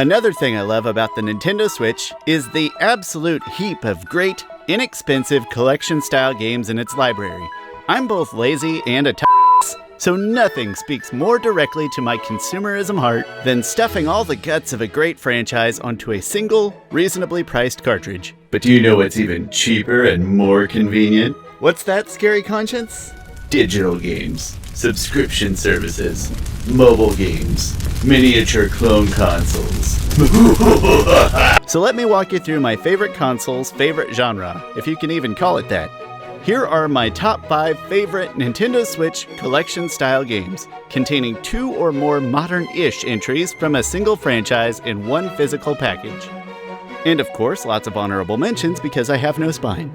Another thing I love about the Nintendo Switch is the absolute heap of great, inexpensive collection-style games in its library. I'm both lazy and a so nothing speaks more directly to my consumerism heart than stuffing all the guts of a great franchise onto a single, reasonably priced cartridge. But do you know what's even cheaper and more convenient? What's that, scary conscience? Digital games, subscription services, mobile games, miniature clone consoles. So let me walk you through my favorite console's favorite genre, if you can even call it that. Here are my top 5 favorite Nintendo Switch collection-style games, containing 2 or more modern-ish entries from a single franchise in one physical package. And of course, lots of honorable mentions because I have no spine.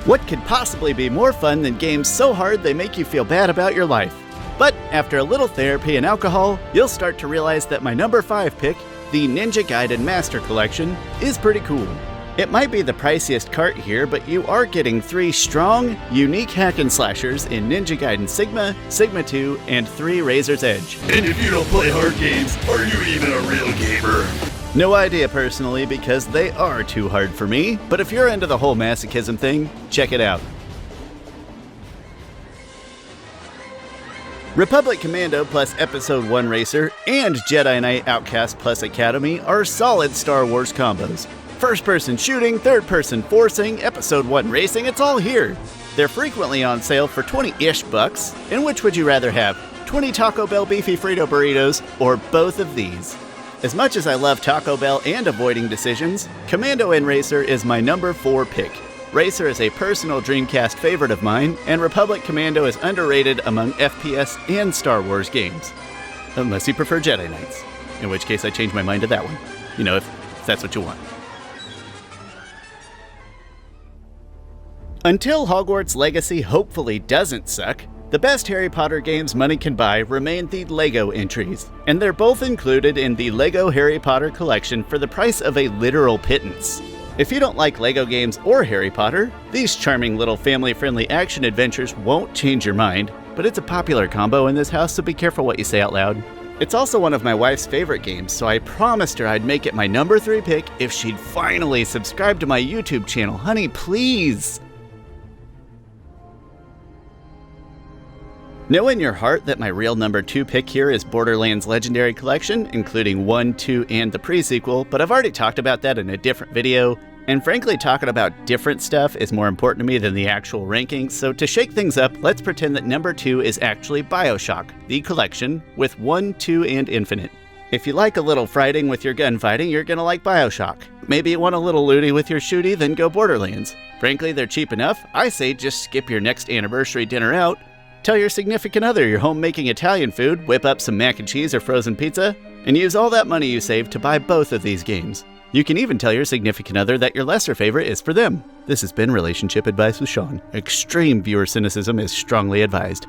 What could possibly be more fun than games so hard they make you feel bad about your life? But after a little therapy and alcohol, you'll start to realize that my number 5 pick, the Ninja Gaiden Master Collection, is pretty cool. It might be the priciest cart here, but you are getting 3 strong, unique hack and slashers in Ninja Gaiden Sigma, Sigma 2, and 3 Razor's Edge. And if you don't play hard games, are you even a real gamer? No idea personally, because they are too hard for me, but if you're into the whole masochism thing, check it out. Republic Commando plus Episode 1 Racer and Jedi Knight Outcast plus Academy are solid Star Wars combos. First-person shooting, third-person forcing, Episode 1 racing, it's all here. They're frequently on sale for 20-ish bucks, and which would you rather have? 20 Taco Bell beefy Frito burritos, or both of these? As much as I love Taco Bell and avoiding decisions, Commando and Racer is my number 4 pick. Racer is a personal Dreamcast favorite of mine, and Republic Commando is underrated among FPS and Star Wars games. Unless you prefer Jedi Knights, in which case I change my mind to that one. You know, if that's what you want. Until Hogwarts Legacy hopefully doesn't suck, the best Harry Potter games money can buy remain the LEGO entries, and they're both included in the LEGO Harry Potter collection for the price of a literal pittance. If you don't like LEGO games or Harry Potter, these charming little family-friendly action adventures won't change your mind, but it's a popular combo in this house, so be careful what you say out loud. It's also one of my wife's favorite games, so I promised her I'd make it my number 3 pick if she'd finally subscribe to my YouTube channel. Honey, please! Know in your heart that my real number 2 pick here is Borderlands Legendary Collection, including 1, 2, and the pre-sequel, but I've already talked about that in a different video, and frankly talking about different stuff is more important to me than the actual rankings, so to shake things up, let's pretend that number 2 is actually BioShock, the collection, with 1, 2, and Infinite. If you like a little fighting with your gunfighting, you're gonna like BioShock. Maybe you want a little looty with your shooty, then go Borderlands. Frankly, they're cheap enough, I say just skip your next anniversary dinner out, tell your significant other you're home making Italian food, whip up some mac and cheese or frozen pizza, and use all that money you saved to buy both of these games. You can even tell your significant other that your lesser favorite is for them. This has been Relationship Advice with Sean. Extreme viewer cynicism is strongly advised.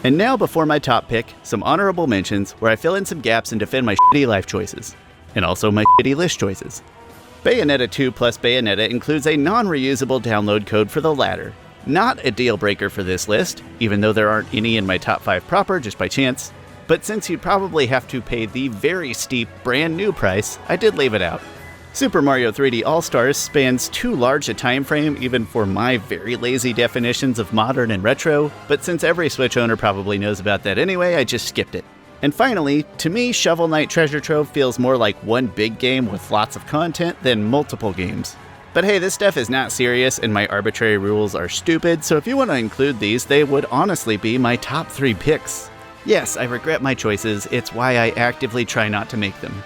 And now, before my top pick, some honorable mentions where I fill in some gaps and defend my shitty life choices. And also my shitty list choices. Bayonetta 2 plus Bayonetta includes a non-reusable download code for the latter. Not a deal breaker for this list, even though there aren't any in my top 5 proper, just by chance. But since you'd probably have to pay the very steep brand new price, I did leave it out. Super Mario 3D All-Stars spans too large a time frame even for my very lazy definitions of modern and retro, but since every Switch owner probably knows about that anyway, I just skipped it. And finally, to me, Shovel Knight Treasure Trove feels more like one big game with lots of content than multiple games. But hey, this stuff is not serious and my arbitrary rules are stupid, so if you want to include these, they would honestly be my top 3 picks. Yes, I regret my choices, it's why I actively try not to make them.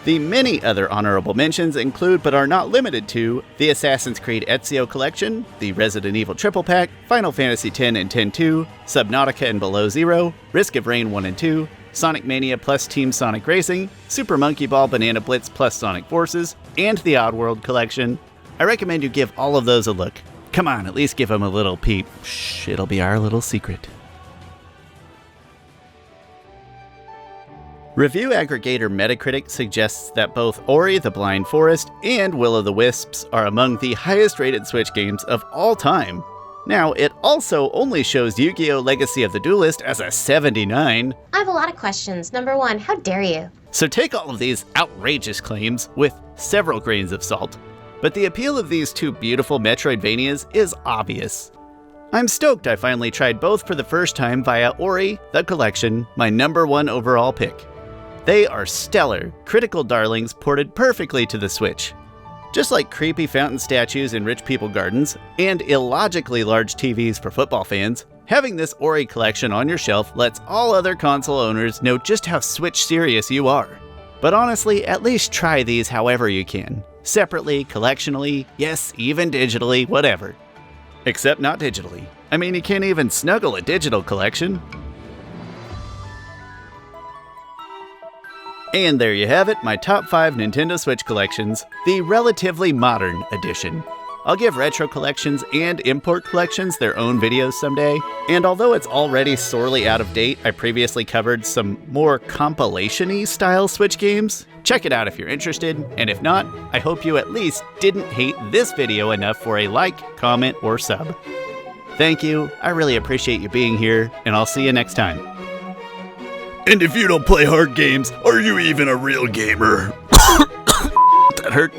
The many other honorable mentions include, but are not limited to, the Assassin's Creed Ezio Collection, the Resident Evil Triple Pack, Final Fantasy X and X-2, Subnautica and Below Zero, Risk of Rain 1 and 2, Sonic Mania plus Team Sonic Racing, Super Monkey Ball Banana Blitz plus Sonic Forces, and the Oddworld Collection. I recommend you give all of those a look. Come on, at least give them a little peep. Shh, it'll be our little secret. Review aggregator Metacritic suggests that both Ori the Blind Forest and Will of the Wisps are among the highest rated Switch games of all time. Now, it also only shows Yu-Gi-Oh! Legacy of the Duelist as a 79. I have a lot of questions. Number one, how dare you? So take all of these outrageous claims with several grains of salt. But the appeal of these two beautiful Metroidvanias is obvious. I'm stoked I finally tried both for the first time via Ori, The Collection, my #1 overall pick. They are stellar, critical darlings ported perfectly to the Switch. Just like creepy fountain statues in rich people gardens, and illogically large TVs for football fans, having this Ori collection on your shelf lets all other console owners know just how Switch serious you are. But honestly, at least try these however you can. Separately, collectionally, yes, even digitally, whatever. Except not digitally. I mean, you can't even snuggle a digital collection. And there you have it, my top 5 Nintendo Switch collections, the relatively modern edition. I'll give retro collections and import collections their own videos someday, and although it's already sorely out of date, I previously covered some more compilation-y style Switch games. Check it out if you're interested, and if not, I hope you at least didn't hate this video enough for a like, comment, or sub. Thank you, I really appreciate you being here, and I'll see you next time. And if you don't play hard games, are you even a real gamer? That hurt.